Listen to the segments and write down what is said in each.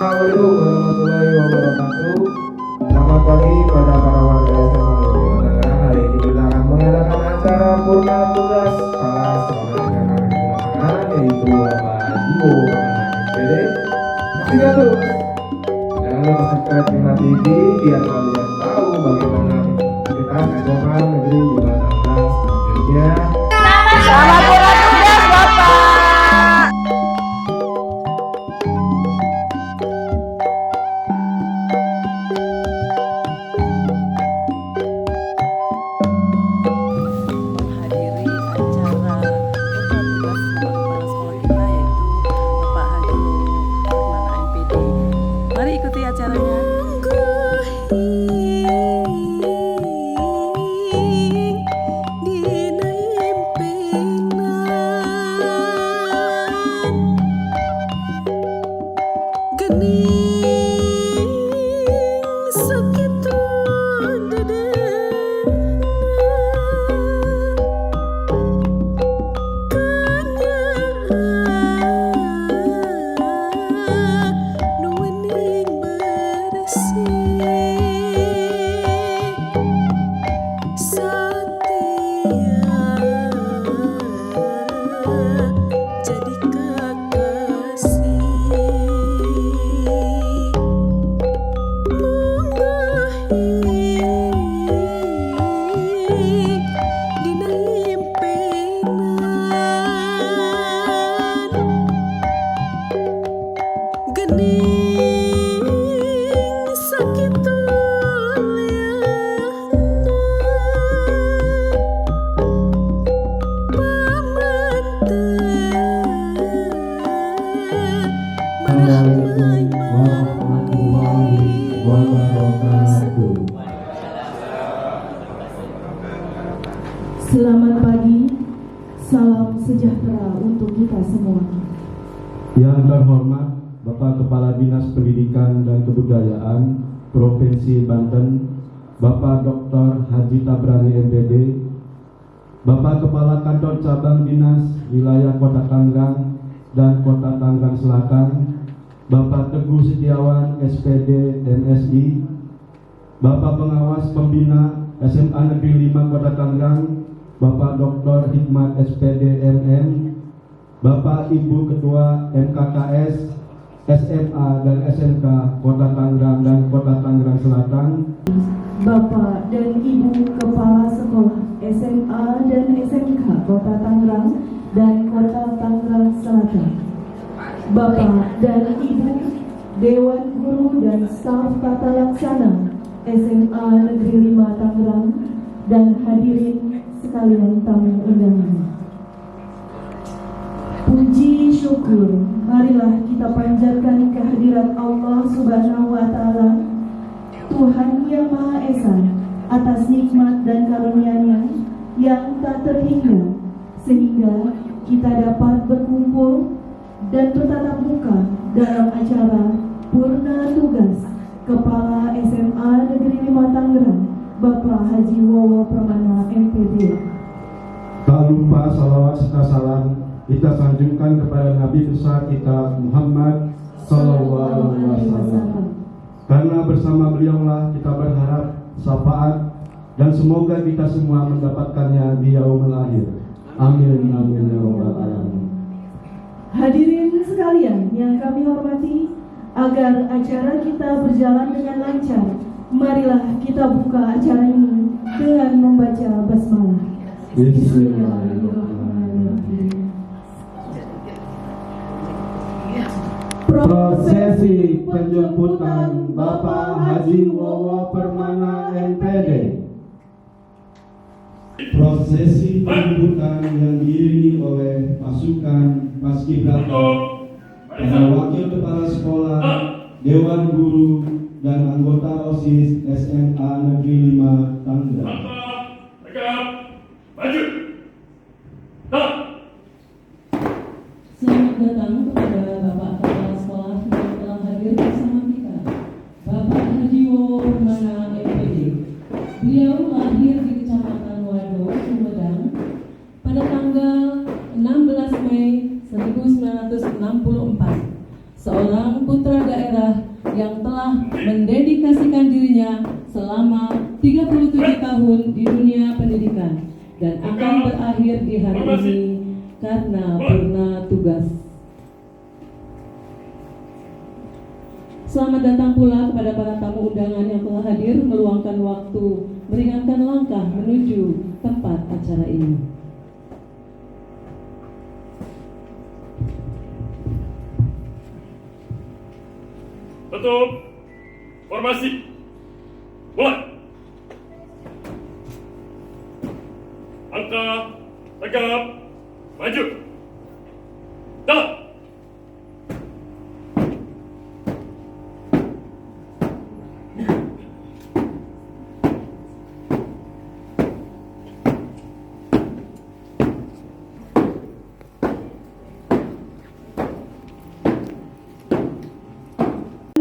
Assalamualaikum warahmatullahi wabarakatuh. Selamat pagi pada para warga SMA Negeri Tangerang. Hari ini kita akan mengadakan acara purna tugas kepala sekolah negara Negeri Tangerang, yaitu Bapak Jiwo SPD. Saksikan terus. Jangan lupa subscribe Prima TV biar kalian tahu bagaimana aktivitas SMA Negeri 5 Tangerang selanjutnya. Selamat purna tugas Bapak. Selamat pagi, salam sejahtera untuk kita semua. Yang terhormat Bapak Kepala Dinas Pendidikan dan Kebudayaan Provinsi Banten, Bapak Dr. Haji Tabrani MPD, Bapak Kepala Kantor Cabang Dinas Wilayah Kota Tangerang dan Kota Tangerang Selatan, Bapak Teguh Setiawan SPD MSI, Bapak Pengawas Pembina SMA Negeri 5 Kota Tangerang, Bapak Dr. Hikmat SPD MM, Bapak Ibu Ketua MKKS, SMA dan SMK Kota Tangerang dan Kota Tangerang Selatan, Bapak dan Ibu Kepala Sekolah SMA dan SMK Kota Tangerang dan Kota Tangerang Selatan, Bapak dan Ibu Dewan Guru dan Staf Tata Laksana SMA Negeri 5 Tangerang dan hadirin sekalian tamu undangan. Puji syukur, marilah kita panjatkan kehadirat Allah Subhanahu wa Ta'ala, Tuhan yang Maha Esa, atas nikmat dan karunia-Nya yang tak terhingga, sehingga kita dapat berkumpul dan bertatap muka dalam acara purna tugas Kepala SMA Negeri 5 Tangerang, Bapak Haji Wowo Permana MPD. tak lupa salawat serta salam kita sanjungkan kepada Nabi besar kita Muhammad Sallallahu Alaihi Wasallam. Karena bersama beliaulah kita berharap syafaat dan semoga kita semua mendapatkannya di yaumul akhir. Amin amin ya rabbal alamin. Hadirin sekalian yang kami hormati, agar acara kita berjalan dengan lancar, marilah kita buka acara ini dengan membaca basmalah. Bismillahirrahmanirrahim. Prosesi penjemputan Bapak Haji Wowo Permana MPD. Prosesi penjemputan yang diiringi oleh pasukan Paskibraka, para wakil kepala sekolah, dewan guru, dan anggota OSIS SMA Negeri 5 Tangerang. Maju. Selamat datang kepada Bapak Kepala Sekolah yang telah hadir bersama kita, Bapak Haji Wowo Permana MPD. Beliau lahir di Kecamatan Wado, Sumedang pada tanggal 16 Mei 1964. seorang putra daerah yang telah mendedikasikan dirinya selama 37 tahun di dunia pendidikan dan akan berakhir di hari ini karena purna tugas. Selamat datang pula kepada para tamu undangan yang telah hadir meluangkan waktu, meringankan langkah menuju tempat acara ini. Tutup, formasi, mulai. Angka, tegap, maju, jalan.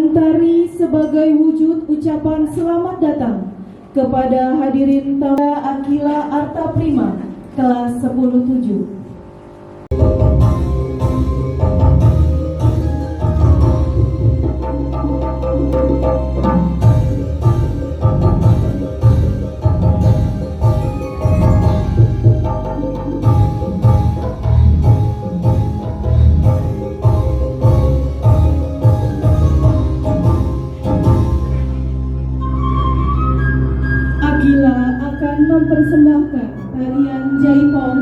Tari sebagai wujud ucapan selamat datang kepada hadirin tamu Akila Arta Prima kelas 10-7. Akila akan mempersembahkan tarian Jaipong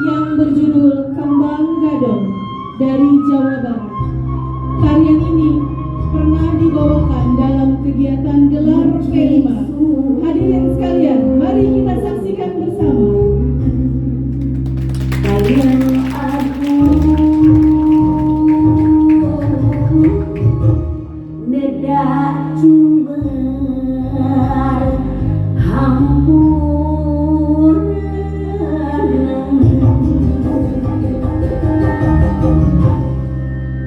yang berjudul Kembang Gadong dari Jawa Barat. Tarian ini pernah dibawakan dalam kegiatan gelar P5. Hadirin sekalian, mari kita saksikan bersama. Tarian aku nedak cumber hampur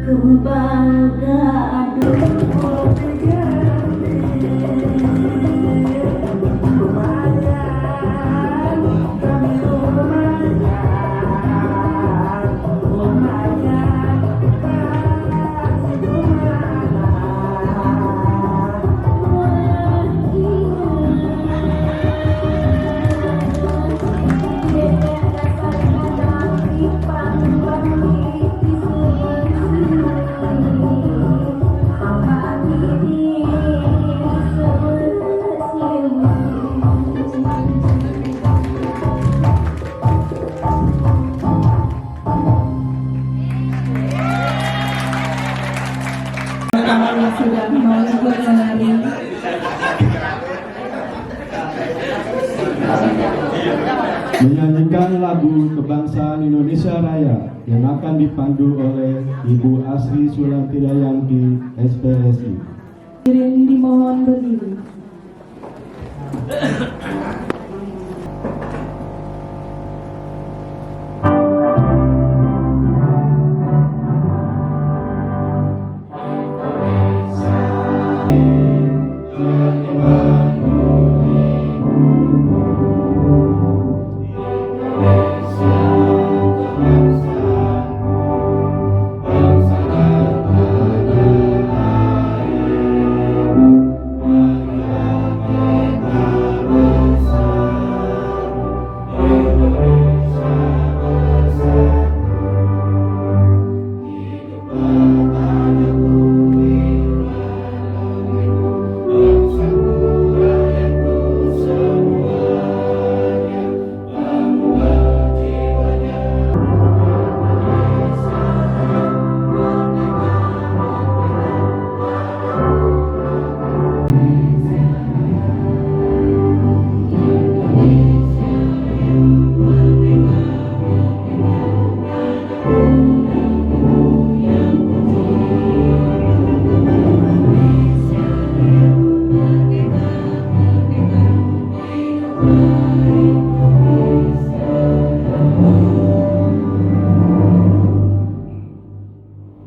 kembang gadung yang sudah mau ikut menari. Menyanyikan lagu Kebangsaan Indonesia Raya yang akan dipandu oleh Ibu Asri Sulantidayanti, SPSI. Hadirin dimohon berdiri.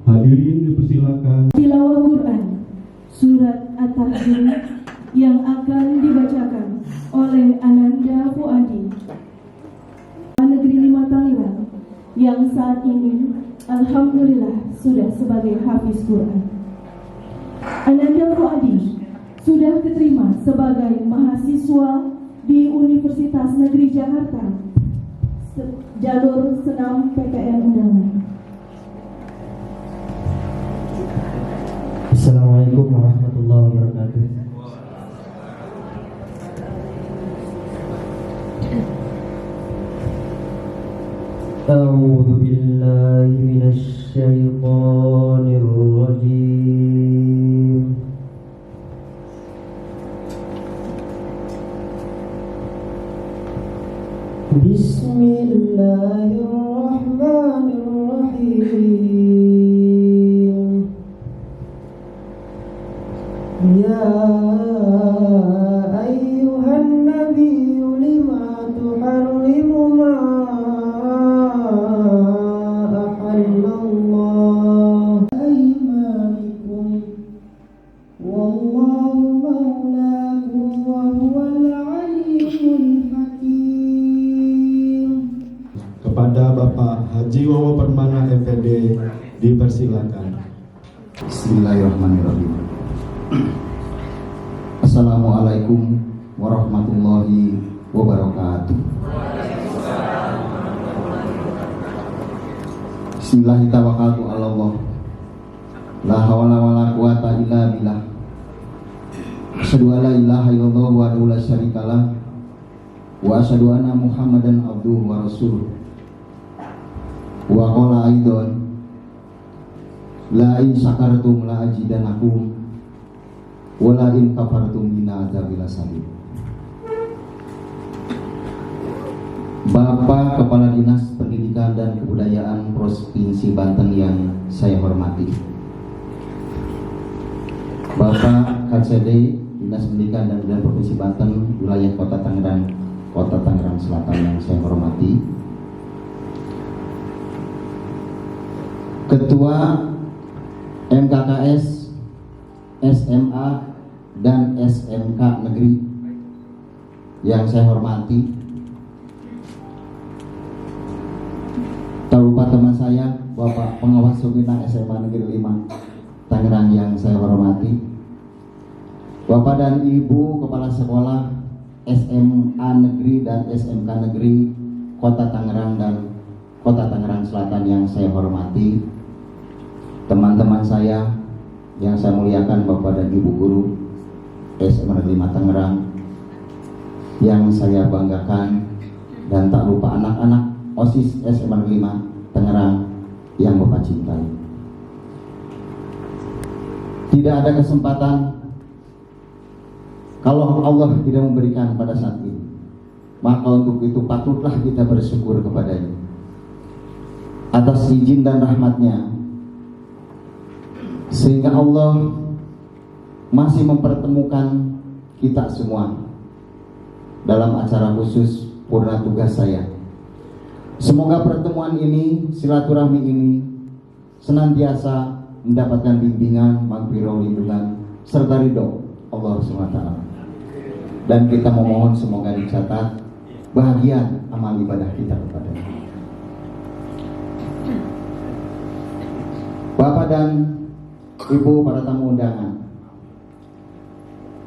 Hadirin dipersilakan Tilawah Quran Surat At-Tahrim yang akan dibacakan oleh Ananda Fuadi, Negeri 5 Tangerang, yang saat ini Alhamdulillah sudah sebagai hafiz Quran. Ananda Fuadi sudah diterima sebagai mahasiswa di Universitas Negeri Jakarta, jalur senam PTN Undangan. Assalamualaikum warahmatullahi wabarakatuh. A'udzu billahi minasy syaithanir rajim. Bismillahirrahmanirrahim. Ya ayyuhan nabiyyu lima tuharrimu ma ahallallah aymanikum wallahu maulakum wa huwal aliyyul hakim. Kepada Bapak Haji Wawo Permana MPD dipersilakan. Bismillahirrahmanirrahim. Assalamualaikum warahmatullahi wabarakatuh. Bismillahirrahmanirrahim. La hawla wala quwata illa billah. Asyhadu an la ilaha illallah wa la syarikalah wa asyhadu anna Muhammadan abduhu wa rasuluh. Wa qala aidan la in syakartum la azidannakum wa la in kafartum inna adzabi lasadid. Bapak Kepala Dinas Pendidikan dan Kebudayaan Provinsi Banten yang saya hormati, Bapak KCD Dinas Pendidikan dan Kebudayaan Provinsi Banten wilayah Kota Tangerang Selatan yang saya hormati, Ketua MKKS, SMA dan SMK Negeri yang saya hormati, tak lupa teman saya Bapak Pengawas Pembinaan SMA Negeri 5 Tangerang yang saya hormati, Bapak dan Ibu Kepala Sekolah SMA Negeri dan SMK Negeri Kota Tangerang dan Kota Tangerang Selatan yang saya hormati, teman-teman saya yang saya muliakan, Bapak dan Ibu Guru SMA Negeri 5 Tangerang yang saya banggakan, dan tak lupa anak-anak OSIS SMA Negeri 5 Tangerang yang Bapak cintai. Tidak ada kesempatan kalau Allah tidak memberikan pada saat ini, maka untuk itu patutlah kita bersyukur kepadanya atas izin dan rahmatnya, sehingga Allah masih mempertemukan kita semua dalam acara khusus purna tugas saya. Semoga pertemuan ini, silaturahmi ini senantiasa mendapatkan bimbingan, maghfirah, lindungan, serta ridho Allah SWT. Dan kita memohon semoga dicatat bahagian amal ibadah kita kepadanya. Bapak dan Ibu para tamu undangan,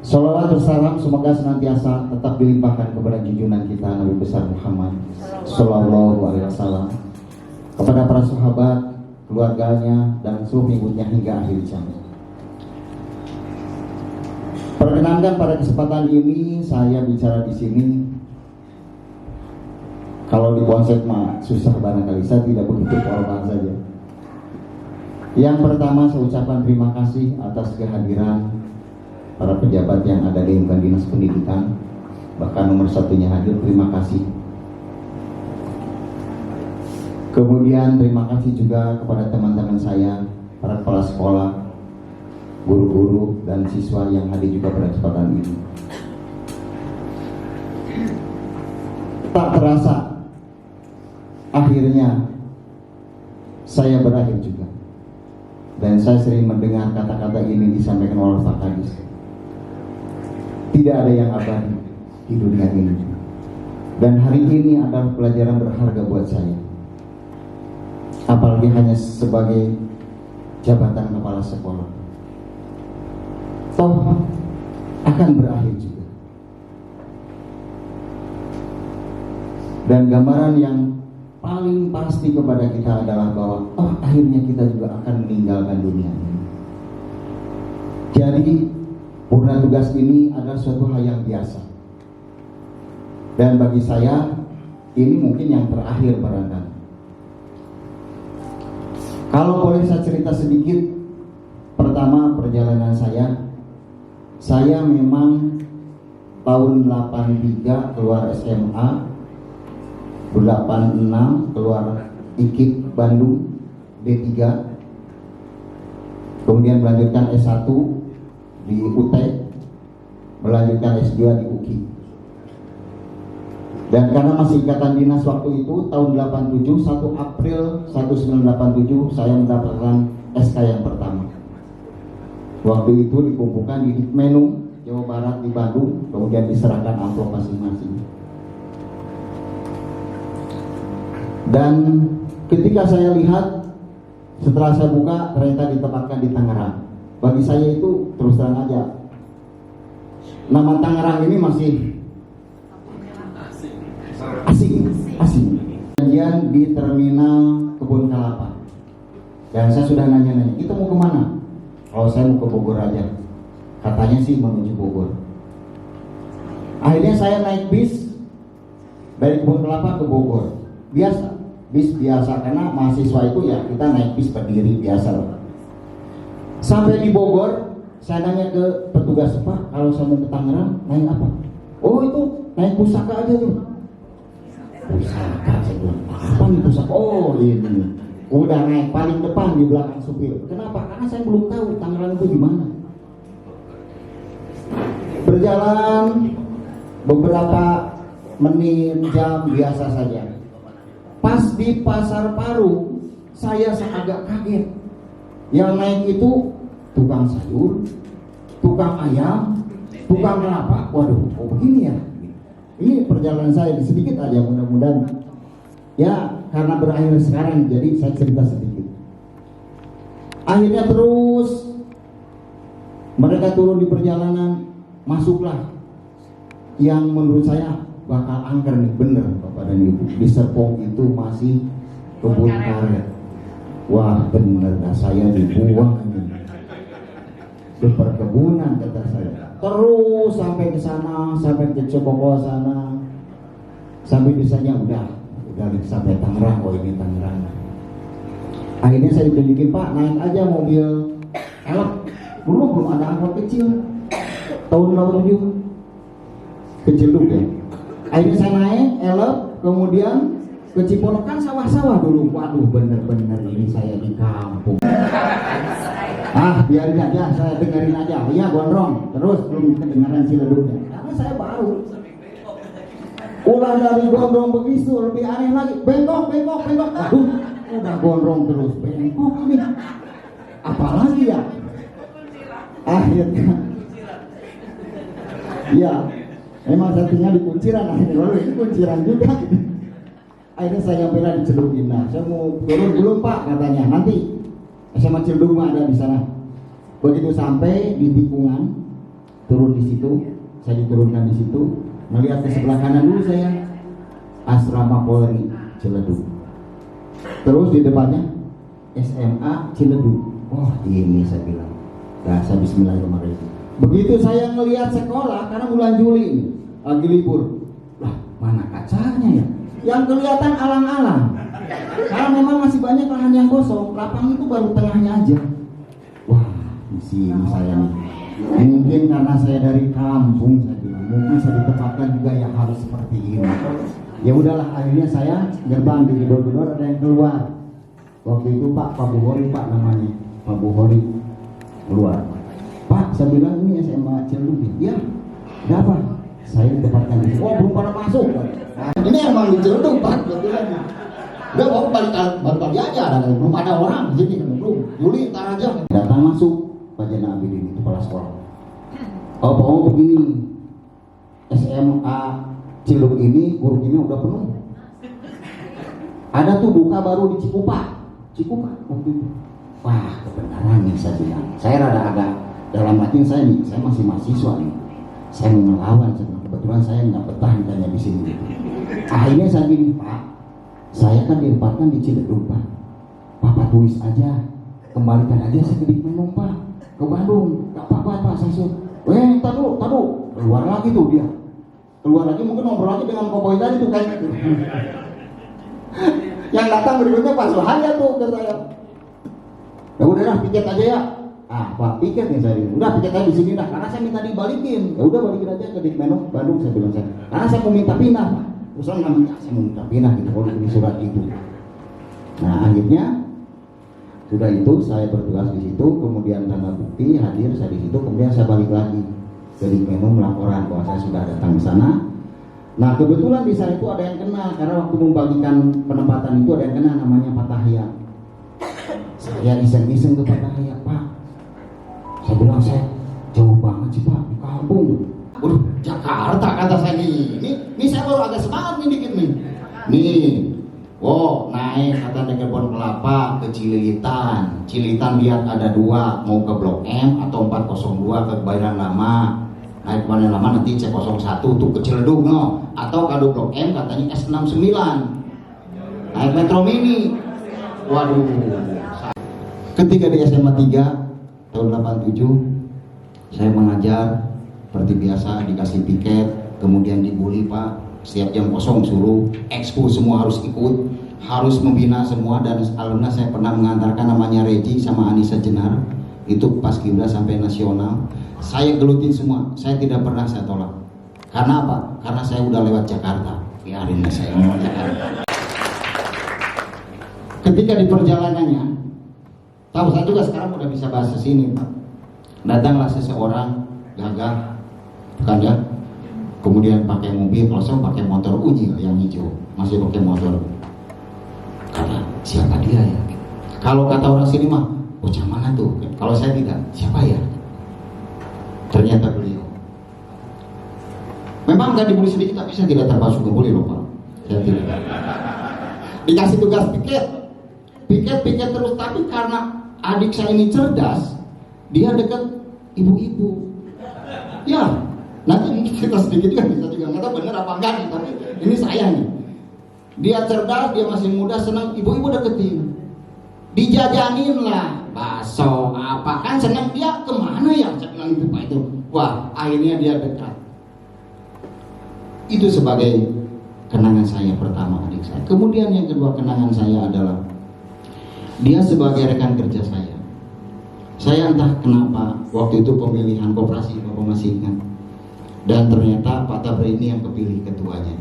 sholawat bersalam semoga senantiasa tetap dilimpahkan kepada junjungan kita Nabi besar Muhammad Sallallahu Alaihi Wasallam, kepada para sahabat, keluarganya, dan seluruh pengikutnya hingga akhir zaman. Perkenankan pada kesempatan ini saya bicara di sini. Kalau di konsep mah susah barangkali, saya tidak begitu korban saja. Yang pertama, saya ucapkan terima kasih atas kehadiran para pejabat yang ada di lingkungan Dinas Pendidikan, bahkan nomor satunya hadir, terima kasih. Kemudian terima kasih juga kepada teman-teman saya, para kepala sekolah, guru-guru, dan siswa yang hadir juga pada kesempatan ini. Tak terasa, akhirnya saya berakhir juga. Dan saya sering mendengar kata-kata ini disampaikan oleh Pak Kadis. Tidak ada yang abadi di dunia ini. Dan hari ini adalah pelajaran berharga buat saya. apalagi hanya sebagai jabatan kepala sekolah. Toh akan berakhir juga. Dan gambaran yang paling pasti kepada kita adalah bahwa akhirnya kita juga akan meninggalkan dunia ini. Jadi purna tugas ini adalah suatu hal yang biasa. Dan bagi saya ini mungkin yang terakhir barangkali. Kalau boleh saya cerita sedikit, pertama perjalanan saya memang tahun 83 keluar SMA, 86 keluar IKIP Bandung D3, kemudian melanjutkan S1 di UT, melanjutkan S2 di UKI. Dan karena masih ikatan dinas waktu itu tahun 87, 1 April 1987 saya mendapatkan SK yang pertama. Waktu itu dikumpulkan di Dikmenum Jawa Barat di Bandung, kemudian diserahkan amplop masing-masing. Dan ketika saya lihat, setelah saya buka ternyata ditempatkan di Tangerang. Bagi saya itu terus terang aja, nama Tangerang ini masih asing. Kemudian di terminal Kebun Kelapa. Dan saya sudah nanya-nanya, kita mau kemana? Kalau saya mau ke Bogor aja. Katanya sih menuju Bogor. Akhirnya saya naik bis dari Kebun Kelapa ke Bogor. Biasa, bis biasa, karena mahasiswa itu ya kita naik bis berdiri biasa loh. Sampai di Bogor, saya nanya ke petugas, Pak, kalau saya mau ke Tangerang naik apa? Oh itu naik pusaka aja tuh. Pusaka, saya bilang, apa nih pusaka? Oh ini, udah naik paling depan di belakang supir. Kenapa? Karena saya belum tahu Tangerang itu di mana. Berjalan beberapa menit, jam biasa saja. Pas di Pasar Paru, saya agak kaget. Yang naik itu tukang sayur, tukang ayam, tukang kelapa. Waduh, oh begini ya. Ini perjalanan saya sedikit aja, mudah-mudahan ya karena berakhir sekarang, jadi saya cerita sedikit. Akhirnya terus mereka turun di perjalanan, masuklah yang menurut saya bakal angker nih, bener Bapak dan Ibu. Di Serpong itu masih kebun karet. Wah bener, dah saya dibuang ini di perkebunan, kata saya. Terus sampai ke sana, sampai ke Cokoko sana, sampai desanya udah sampai Tangerang. Oh ini Tangerang. Akhirnya saya tunjukin, Pak, naik aja mobil elok. Belum ada angkot kecil. Tahun 87 kecil dulu ya. Akhirnya saya naik elok, kemudian ke Ciponok, kan sawah-sawah dulu. Waduh bener-bener ini saya di kampung. Biarin aja, saya dengerin aja. Iya gondrong, terus belum kedengaran Ciledugnya. Karena saya baru. Ulah dari gondrong begitu, lebih aneh lagi. Bengkok. Aduh, udah gondrong terus, bengkok ini. Apalagi ya? Akhirnya, ya, memang saya tinggal di Kunciran. Akhirnya lalu ini Kunciran juga. Akhirnya saya nyampe lah di Ciledug. Nah, saya mau turun belum Pak, katanya. Nanti SMA Ciledug ada di sana. Begitu sampai di tikungan, turun di situ, saya diturunkan di situ, melihat ke sebelah kanan dulu saya, Asrama Polri Ciledug. Terus di depannya SMA Ciledug. Oh ini saya bilang, saya Bismillahirrahmanirrahim. Begitu saya melihat sekolah, karena bulan Juli ini lagi libur, lah mana kacanya ya? Yang kelihatan alang-alang, karena memang masih banyak lahan yang kosong, lapang itu baru tengahnya aja. Wah di sini saya nih, mungkin karena saya dari kampung, saya bilang mungkin saya ditempatkan juga yang harus seperti ini. Ya udahlah, akhirnya saya gerbang di gedor-gedor, ada yang keluar. Waktu itu Pak Buhori, Pak namanya Pak Buhori keluar. Pak, saya bilang ini SMA Ciledug. Ya, ada apa? Saya ditempatkan di sini. Oh belum pada masuk. Nah, ini emang di Ciledug Pak, udah mau balik aja, belum ada orang di sini, belum. Juli ntar aja. Datang masuk Pak Jana Abidin, kepala sekolah. Oh begini, SMA Ciledug ini guru kimia udah penuh. Ada tuh buka baru di Cikupa. cukup Pak waktu itu. Wah kebenaran nih saya bilang. Saya rada agak dalam hati saya nih, saya masih mahasiswa nih. Saya mau melawan, kebetulan saya nggak betah ditanya di sini. Gitu. Akhirnya saya gini, Pak, saya kan ditempatkan di Ciledug Pak. Bapak tulis aja, kembalikan aja saya ke Dikmenum Pak, ke Bandung. Gak apa-apa Pak, saya suruh. Taruh, keluar lagi tuh dia. Keluar lagi mungkin ngobrol lagi dengan koboi tadi tuh kayak gitu. Yang datang berikutnya Pak Sohaya tuh ke saya. Ya udahlah piket aja ya. Ah Pak piket nih saya bilang. Udah piket aja di sini dah. Karena saya minta dibalikin. Ya udah balikin aja ke Dikmenum Bandung saya bilang saya. Karena saya mau minta pindah Pak. Terus namanya saya mau minta pindah gitu kalau di surat itu. Nah akhirnya sudah itu saya bertugas di situ. Kemudian tanda bukti hadir saya di situ. Kemudian saya balik lagi ke Dikmenum laporan bahwa saya sudah datang ke sana. Nah kebetulan di sana itu ada yang kenal karena waktu membagikan penempatan itu ada yang kenal namanya Pak Tahya. Saya iseng-iseng ke Pak Tahya, Pak. Saya bilang saya jauh banget sih Pak di kampung. Waduh Jakarta kata saya ini saya baru agak semangat nih dikit nih. Nih, naik kata dari Kebon Kelapa ke Cililitan. Cililitan lihat ada dua mau ke Blok M atau 402 ke Kebayoran Lama. Naik Kebayoran Lama nanti C01 tuh ke Ciledug no. Atau kalau Blok M katanya S69. Naik Metro Mini. Waduh. Ketika di SMA 3 tahun 87 saya mengajar seperti biasa dikasih piket, kemudian dibully Pak. Setiap jam kosong suruh ekskul semua harus ikut, harus membina semua dan alumni saya pernah mengantarkan namanya Regi sama Anissa Jenar itu pas kibra sampai nasional. Saya gelutin semua, saya tidak pernah saya tolak. Karena apa? Karena saya udah lewat Jakarta. Biarin saya lewat Jakarta. Ketika di perjalanannya, tahu saya juga sekarang udah bisa bahasa sini Pak. Datanglah seseorang gagah, bukan ya? Kemudian pakai mobil, kalau saya pakai motor uji yang hijau, masih pakai motor. Kata siapa dia ya? Kalau kata orang sini mah, bocah mana tuh? Kalau saya tidak, siapa ya? Ternyata beliau. Memang nggak dibully sedikit, tapi saya tidak termasuk ngebully loh Pak. Saya tidak. Dikasih tugas piket terus, tapi karena adik saya ini cerdas, dia dekat ibu-ibu. Ya, nanti kita sedikit kan bisa juga nggak tahu bener apa enggak nih, tapi ini saya nih. Dia cerdas, dia masih muda, senang ibu-ibu deketin. Dijajanin lah bakso apa kan senang dia kemana ya saya bilang ibu Pak itu. Wah akhirnya dia dekat. Itu sebagai kenangan saya pertama adik saya. Kemudian yang kedua kenangan saya adalah dia sebagai rekan kerja saya. Saya entah kenapa waktu itu pemilihan koperasi Bapak masih ingat. Dan ternyata Pak Tabri ini yang kepilih ketuanya.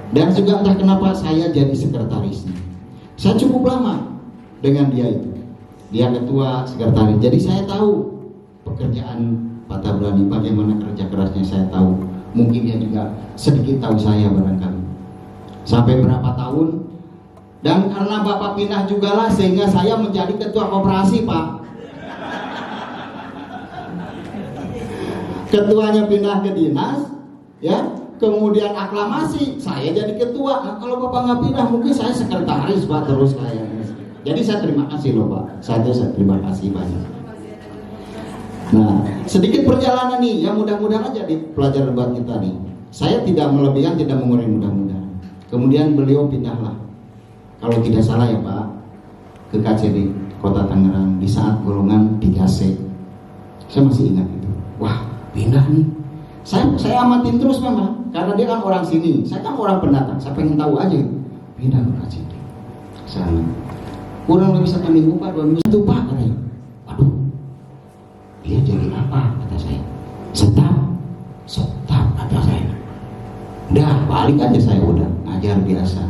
Dan juga entah kenapa saya jadi sekretarisnya. Saya cukup lama dengan dia itu. Dia ketua sekretaris. Jadi saya tahu pekerjaan Pak Tabrani, bagaimana kerja kerasnya saya tahu. Mungkin dia juga sedikit tahu saya barangkali. Sampai berapa tahun. Dan karena Bapak pindah juga lah sehingga saya menjadi ketua koperasi Pak. Ketuanya pindah ke dinas, ya, kemudian aklamasi, saya jadi ketua. Nah, kalau Bapak nggak pindah, mungkin saya sekretaris Pak terus saya. Jadi saya terima kasih loh Pak, saya terima kasih banyak. Nah, sedikit perjalanan nih, ya mudah-mudahan aja di pelajaran buat kita nih. Saya tidak melebihkan, tidak mengurangi mudah-mudahan. Kemudian beliau pindahlah, kalau tidak salah ya Pak, ke KCD Kota Tangerang di saat golongan 3C. Saya masih ingat itu. Wah, pindah nih. Saya amatin terus memang, karena dia kan orang sini. Saya kan orang pendatang, saya pengen tahu aja. Pindah ke KCD. Sana. Kurang lebih 1 minggu Pak, 2 minggu. Itu Pak katanya. Waduh, dia jadi apa kata saya. Stop kata saya. Udah balik aja saya, udah ngajar biasa.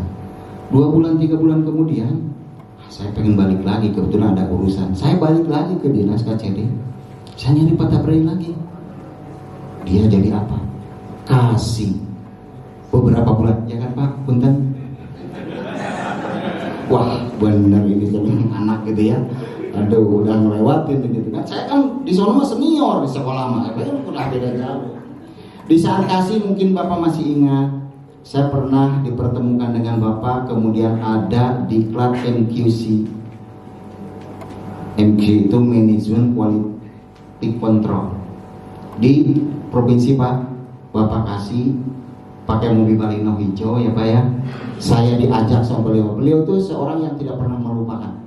2 bulan 3 bulan kemudian saya pengen balik lagi, kebetulan ada urusan. Saya balik lagi ke dinas KCD. Saya nyari Pak Tabrai lagi. Dia jadi apa? Kasih beberapa bulan, ya kan Pak? Punten. Wah, benar ini sebenarnya anak gitu ya. Aduh, udah ngelewatin gitu kan. Saya kan di sono mah senior di sekolah mah, udah beda jauh. Di saat kasih mungkin Bapak masih ingat, saya pernah dipertemukan dengan Bapak, kemudian ada diklat MQC. MQ itu Management Quality Control di provinsi Pak. Bapak kasih pakai mobil balino hijau ya Pak ya. Saya diajak sama beliau. Beliau itu seorang yang tidak pernah melupakan.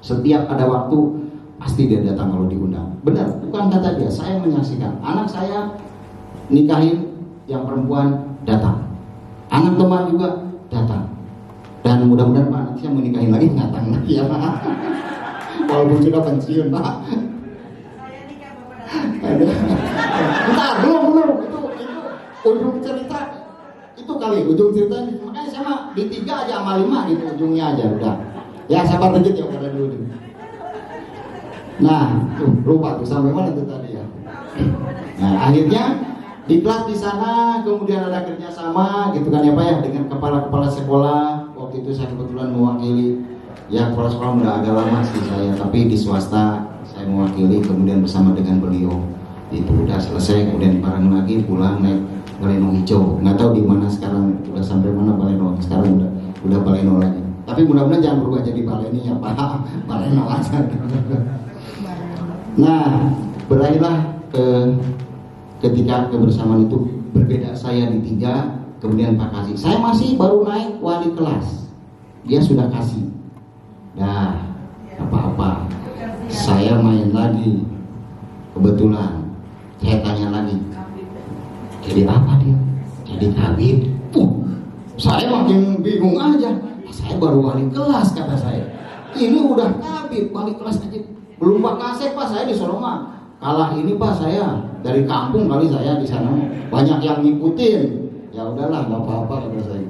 Setiap ada waktu pasti dia datang kalau diundang. Benar, bukan kata dia. Saya menyaksikan anak saya nikahin yang perempuan datang. Anak teman juga datang. Dan mudah-mudahan Pak nanti saya menikahin lagi datang lagi ya Pak. Walaupun sudah pensiun Pak. Bentar, belum itu ujung cerita itu kali ujung cerita ini. Makanya sama di 3 aja sama 5 gitu ujungnya aja udah. Ya sabar dikit ya pada dulu. Nah, lupa tuh sampai mana tuh tadi ya. Nah, akhirnya diklat di sana, kemudian ada kerjasama gitu kan ya Pak ya dengan kepala-kepala sekolah. Waktu itu saya kebetulan mewakili ya kepala sekolah udah agak lama sih saya, tapi di swasta saya mewakili kemudian bersama dengan beliau. Itu udah selesai, kemudian bareng lagi pulang naik baleno hijau. Nggak tahu di mana sekarang, udah sampai mana baleno sekarang, udah baleno lagi. Tapi mudah-mudahan jangan berubah jadi baleni ya Pak, baleno aja. Nah, berakhirlah ketika kebersamaan itu berbeda. Saya di 3, kemudian Pak kasih. Saya masih baru naik wali kelas, dia sudah kasih. Nah, apa-apa. Saya main lagi, kebetulan. Saya tanya lagi, jadi apa dia? Jadi kabit. Saya makin bingung aja. Saya baru wali kelas kata saya. Ini udah kabit, wali kelas aja. Belum Pak kasih Pak, saya di Soroma. Kalah ini Pak saya dari kampung kali saya di sana banyak yang ngikutin. Ya udahlah nggak apa-apa kata saya.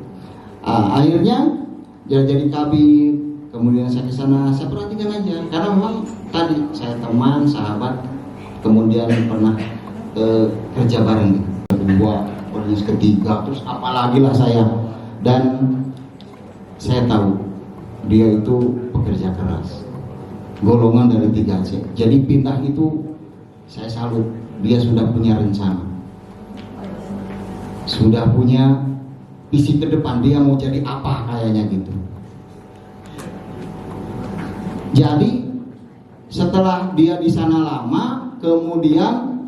Akhirnya jadi kabit. Kemudian saya ke sana, saya perhatikan aja karena memang tadi saya teman, sahabat, kemudian pernah kerja bareng kedua, ketiga, terus apalagi lah saya. Dan saya tahu dia itu pekerja keras, golongan dari 3C. Jadi pindah itu saya salut, dia sudah punya rencana, sudah punya visi ke depan, dia mau jadi apa kayaknya gitu. Jadi setelah dia di sana lama, kemudian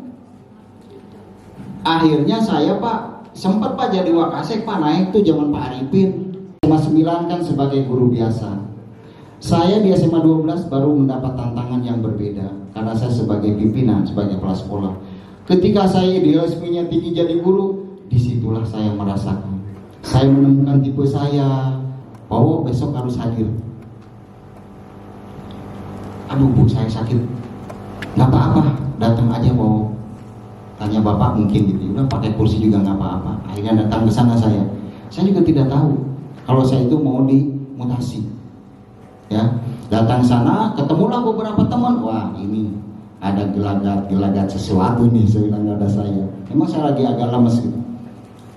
akhirnya saya Pak sempat Pak jadi wakasek Pak, naik tuh zaman Pak Arifin. SMA 9 kan sebagai guru biasa. Saya di SMA 12 baru mendapat tantangan yang berbeda karena saya sebagai pimpinan, sebagai kepala sekolah. Ketika saya idealismenya tinggi jadi guru, disitulah saya merasakan. Saya menemukan tipe saya, bahwa besok harus hadir. Aduh Bu, saya sakit. Nggak apa-apa, datang aja Pak. Tanya Bapak mungkin gitu. Udah pakai kursi juga nggak apa-apa. Akhirnya datang ke sana saya. Saya juga tidak tahu kalau saya itu mau dimutasi. Ya, datang sana, ketemulah beberapa teman. Wah, ini ada gelagat sesuatu nih, saya bilang ada saya. Memang saya lagi agak lemes gitu.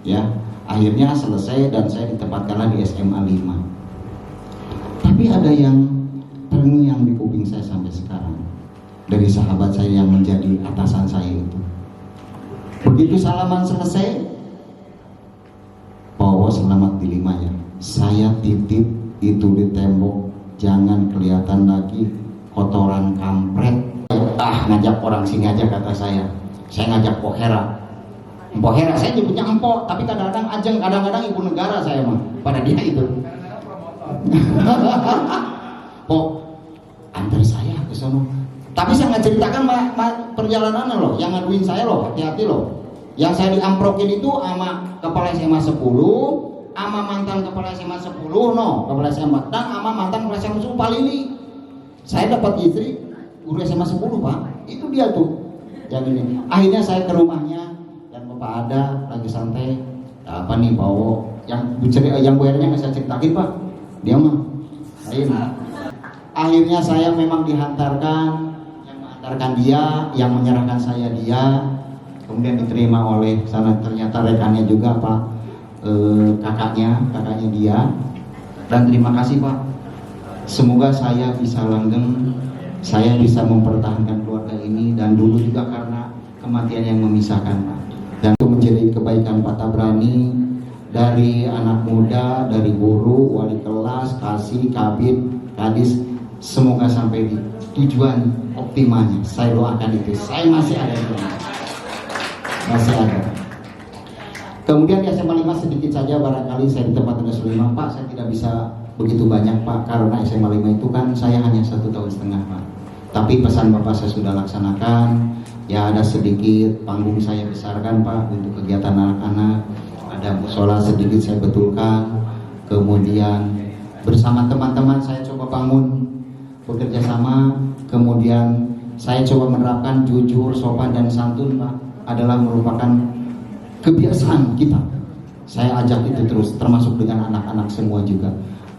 Ya, akhirnya selesai dan saya ditempatkanlah di SMA 5. Tapi ada yang terngiang di kuping saya sampai sekarang dari sahabat saya yang menjadi atasan saya itu. Begitu salaman selesai, bahwa selamat di 5 ya. Saya titip itu di tembok, jangan kelihatan lagi kotoran kampret. Ngajak orang sini aja kata saya. Saya ngajak Pohera. Pohera saya nyebutnya empok, tapi kadang-kadang ajeng, kadang-kadang ibu negara saya mah. Pada dia itu. Pok, antar saya ke sana. Tapi saya nggak ceritakan perjalanannya loh, yang ngaduin saya loh, hati-hati loh. Yang saya diamprokin itu sama kepala SMA 10, sama mantan kepala SMA 10, kepala SMA, dan sama mantan kepala SMA 10 Pak Lili. Saya dapat istri guru SMA 10 Pak, itu dia tuh yang ini. Akhirnya saya ke rumahnya dan Bapak ada lagi santai. Apa nih bawa yang bayarnya nggak saya ceritakin Pak, dia mah lain. Akhirnya saya memang dihantarkan, yang mengantarkan dia, yang menyerahkan saya dia, kemudian diterima oleh sana, ternyata rekannya juga Pak, kakaknya dia. Dan terima kasih Pak, semoga saya bisa langgeng, saya bisa mempertahankan keluarga ini, dan dulu juga karena kematian yang memisahkan Pak. Dan itu menjadi kebaikan Pak Tabrani, dari anak muda, dari guru, wali kelas, kasih, kabid, kadis, semoga sampai di tujuan optimalnya. Saya doakan itu. Saya masih ada di sana. Masih ada. Kemudian di SMA 5 sedikit saja barangkali saya di tempat ada 5, Pak, saya tidak bisa begitu banyak, Pak, karena SMA 5 itu kan saya hanya 1,5 tahun, Pak. Tapi pesan Bapak saya sudah laksanakan. Ya, ada sedikit panggung saya besarkan, Pak, untuk kegiatan anak-anak. Ada musola sedikit saya betulkan. Kemudian bersama teman-teman saya coba bangun bekerja sama. Kemudian saya coba menerapkan jujur, sopan dan santun, Pak, adalah merupakan kebiasaan kita. Saya ajak itu terus, termasuk dengan anak-anak semua juga,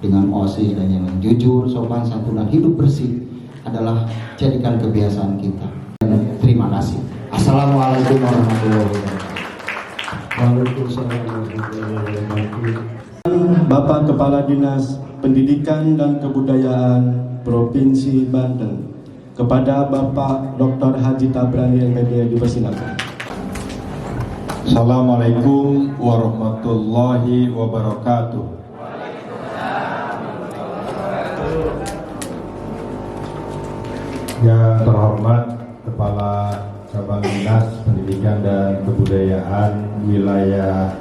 dengan OSIS dan yang lain. Jujur, sopan, santun dan hidup bersih adalah jadikan kebiasaan kita. Dan terima kasih. Assalamualaikum warahmatullahi wabarakatuh. Waalaikumsalam warahmatullahi wabarakatuh. Bapak Kepala Dinas Pendidikan dan Kebudayaan Provinsi Banten, kepada Bapak Dr. Haji Tabrani MPD dipersilakan. Assalamualaikum warahmatullahi wabarakatuh. Yang terhormat Kepala Cabang Dinas Pendidikan dan Kebudayaan Wilayah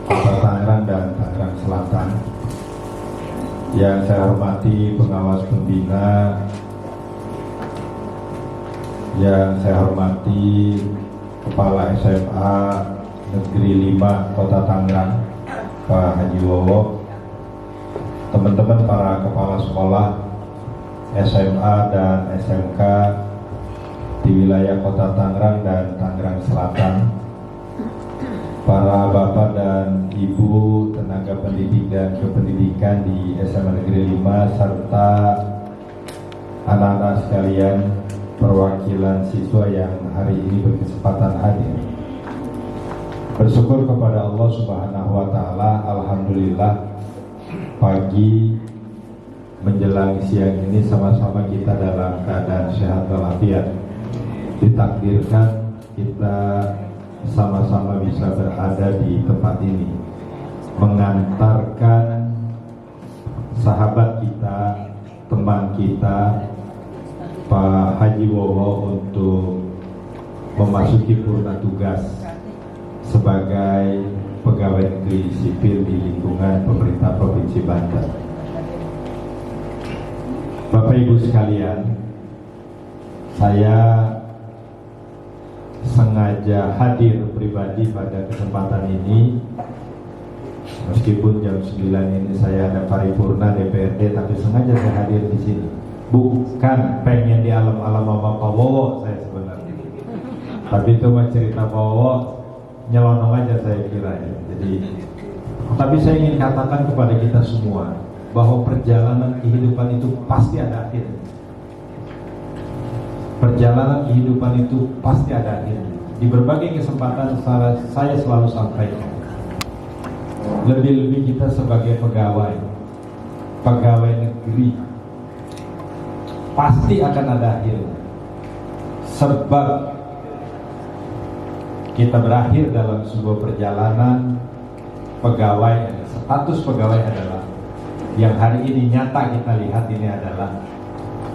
Kota Tangerang dan Tangerang Selatan, yang saya hormati pengawas pembina, yang saya hormati Kepala SMA Negeri 5 Kota Tangerang, Pak Haji Wowo, teman-teman para kepala sekolah SMA dan SMK di wilayah Kota Tangerang dan Tangerang Selatan, para bapak dan ibu tenaga pendidik dan kependidikan di SMA Negeri 5, serta anak-anak sekalian, perwakilan siswa yang hari ini berkesempatan hadir. Bersyukur kepada Allah Subhanahu wa Ta'ala, alhamdulillah pagi menjelang siang ini sama-sama kita dalam keadaan sehat walafiat. Ditakdirkan kita sama-sama bisa berada di tempat ini, mengantarkan sahabat kita, teman kita, Pak Haji Wowo, untuk memasuki purna tugas sebagai pegawai negeri sipil di lingkungan pemerintah Provinsi Banten. Bapak Ibu sekalian, saya sengaja hadir pribadi pada kesempatan ini, meskipun jam 9 ini saya ada paripurna DPRD, tapi sengaja saya hadir di sini. Bukan pengen di alam-alam sama Pak Wowo saya sebenarnya, tapi itu mah cerita Pak Wowo, nyelonong aja saya kira ya. Jadi, tapi saya ingin katakan kepada kita semua bahwa perjalanan kehidupan itu pasti ada akhirnya. Perjalanan kehidupan itu pasti ada akhirnya. Di berbagai kesempatan saya selalu sampaikan, lebih-lebih kita sebagai pegawai negeri pasti akan ada akhirnya. Sebab kita berakhir dalam sebuah perjalanan pegawai, status pegawai adalah yang hari ini nyata kita lihat ini adalah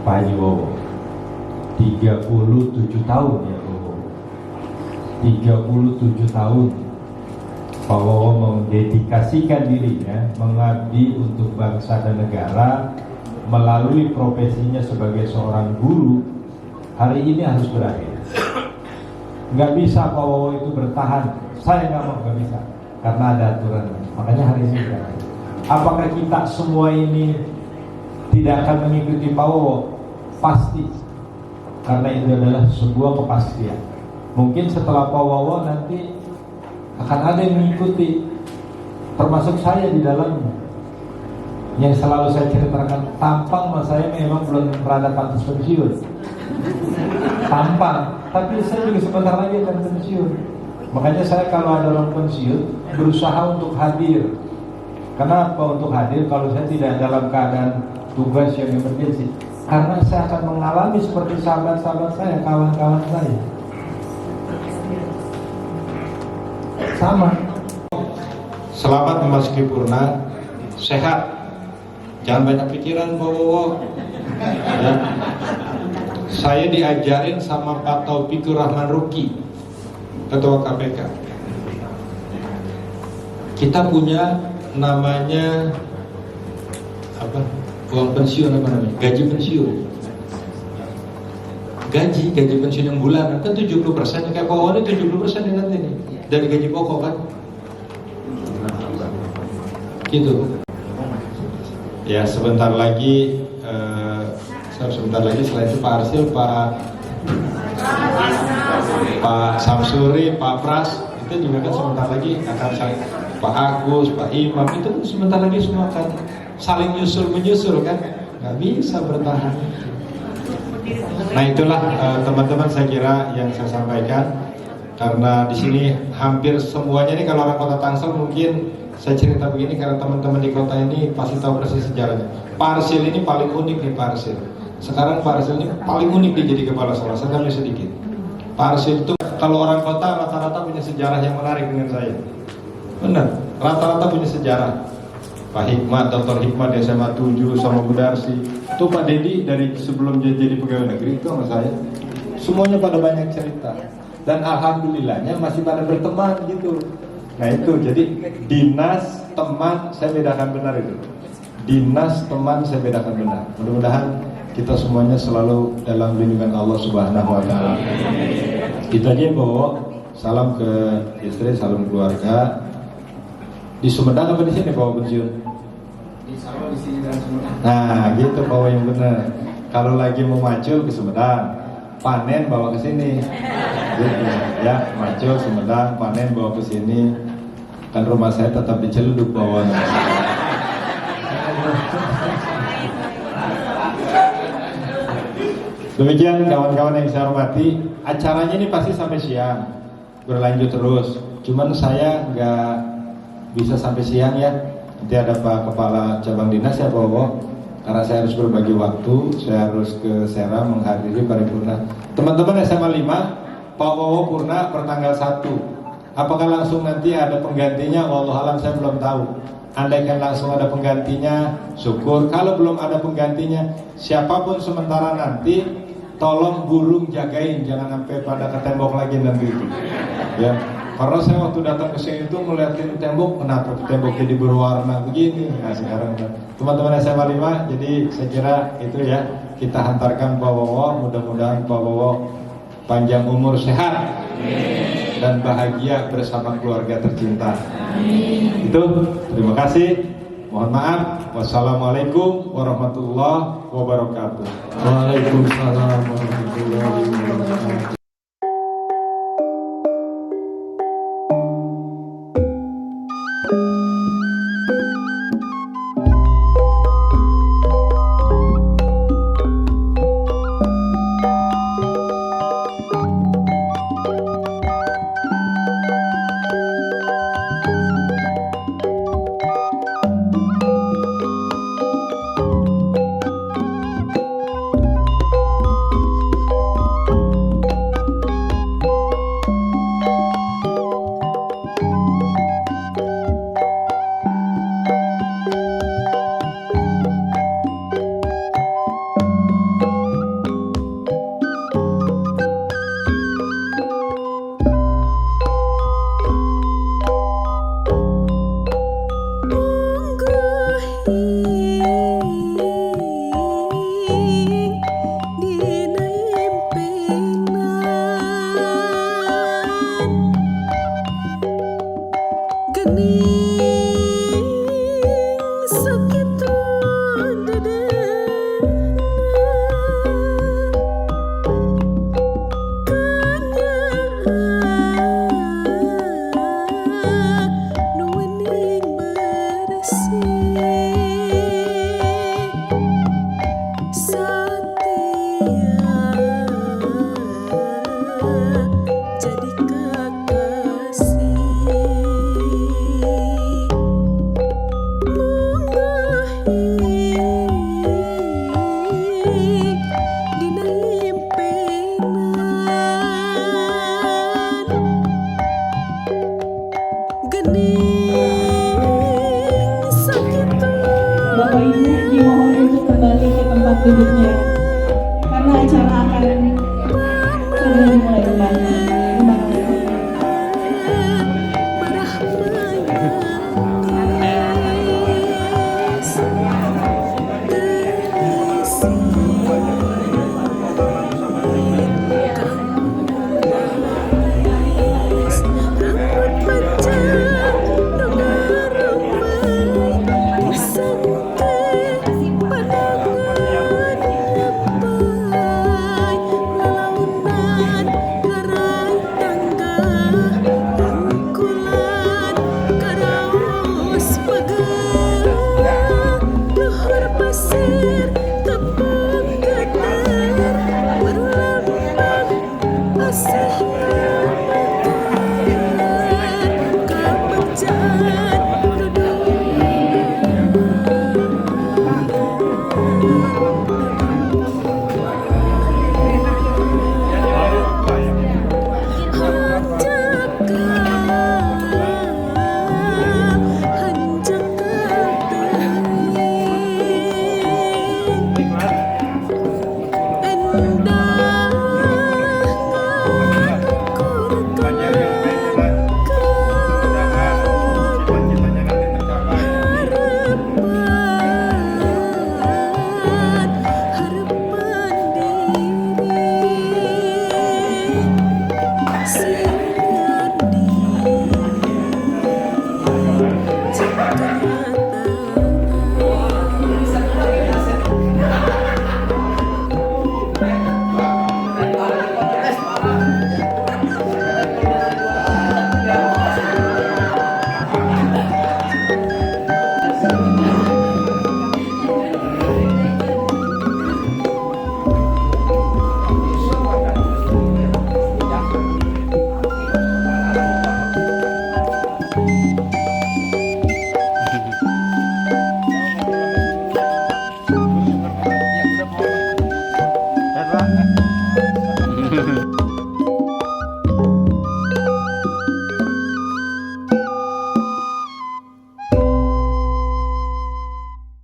Pak Haji Wowo. 37 tahun ya Wowo. 37 tahun Pak Wowo mendedikasikan dirinya mengabdi untuk bangsa dan negara melalui profesinya sebagai seorang guru. Hari ini harus berakhir. Nggak bisa Pak Wowo itu bertahan. Saya nggak mau, nggak bisa, karena ada aturan. Makanya hari ini berakhir. Apakah kita semua ini tidak akan mengikuti Pak Wowo? Pasti, karena itu adalah sebuah kepastian. Mungkin setelah Pak Wowo nanti akan ada yang mengikuti, termasuk saya di dalamnya. Yang selalu saya ceritakan, tampang mas saya memang belum berada pantas pensiun. Tampang, tapi saya juga sebentar lagi akan pensiun. Makanya saya kalau ada orang pensiun berusaha untuk hadir. Kenapa untuk hadir kalau saya tidak dalam keadaan tugas yang emergensi? Karena saya akan mengalami seperti sahabat-sahabat saya, kawan-kawan saya. Sama. Selamat memasuki purna, sehat, jangan banyak pikiran Bowo. Ya. Saya diajarin sama Pak Taufikur Rahman Ruki, Ketua KPK. Kita punya namanya apa? Uang pensiun apa namanya? Gaji pensiun. Gaji pensiun yang bulanan kan 70%, kayak Bowo ini 70% nanti nih dari gaji pokok kan? Gitu. Ya sebentar lagi setelah itu Pak Arsil, Pak Samsuri, Pak Pras itu juga kan sebentar lagi akan Pak Agus, Pak Imam itu sebentar lagi semua akan saling menyusul kan, nggak bisa bertahan. Nah itulah teman-teman saya kira yang saya sampaikan, karena di sini hampir semuanya nih kalau orang Kota Tangsel mungkin saya cerita begini karena teman-teman di kota ini pasti tahu persis sejarahnya. Pak Arsil ini paling unik nih Pak Arsil. Sekarang Pak Arsil ini paling unik dia jadi kepala sekolah. Saya tambahin sedikit. Pak Arsil itu kalau orang kota rata-rata punya sejarah yang menarik dengan saya. Benar, rata-rata punya sejarah. Pak Hikmat, Dr. Hikmat di SMA 7 sama Bu Darsi. Itu Pak Dedi dari sebelum jadi pegawai negeri itu sama saya. Semuanya pada banyak cerita. Dan alhamdulillahnya masih pada berteman gitu. Nah itu, jadi dinas, teman, saya bedakan benar itu. Dinas, teman, saya bedakan benar. Mudah-mudahan kita semuanya selalu dalam lindungan Allah Subhanahu wa Ta'ala. Kita aja bawa salam ke istri, salam keluarga. Di Sumedang apa di sini bawa pensiun? Di sini dan Sumedang. Nah, gitu bawa yang benar. Kalau lagi mau macul ke Sumedang, panen bawa ke sini. Gitu. Ya, macul Sumedang, panen bawa ke sini. Kan rumah saya tetap di Celuduk bawahnya. Demikian kawan-kawan yang saya hormati, acaranya ini pasti sampai siang, berlanjut terus. Cuman saya nggak bisa sampai siang ya. Nanti ada Pak Kepala Cabang Dinas ya Bowo, karena saya harus berbagi waktu, saya harus ke Serang menghadiri paripurna. Teman-teman SMA 5, Pak Bowo purna pertanggal 1. Apakah langsung nanti ada penggantinya? Wallahualam saya belum tahu. Andaikan langsung ada penggantinya, syukur. Kalau belum ada penggantinya, siapapun sementara nanti, tolong burung jagain, jangan sampai pada ke tembok lagi nanti itu. Ya, karena saya waktu datang ke sini itu ngeliatin tembok, kenapa tembok jadi berwarna begini? Nah sekarang teman-teman SMA 5, jadi saya kira itu ya, kita hantarkan Pak Wowo, mudah-mudahan Pak Wowo panjang umur sehat dan bahagia bersama keluarga tercinta. Itu, terima kasih. Mohon maaf. Wassalamualaikum warahmatullahi wabarakatuh. Waalaikumsalam warahmatullahi wabarakatuh.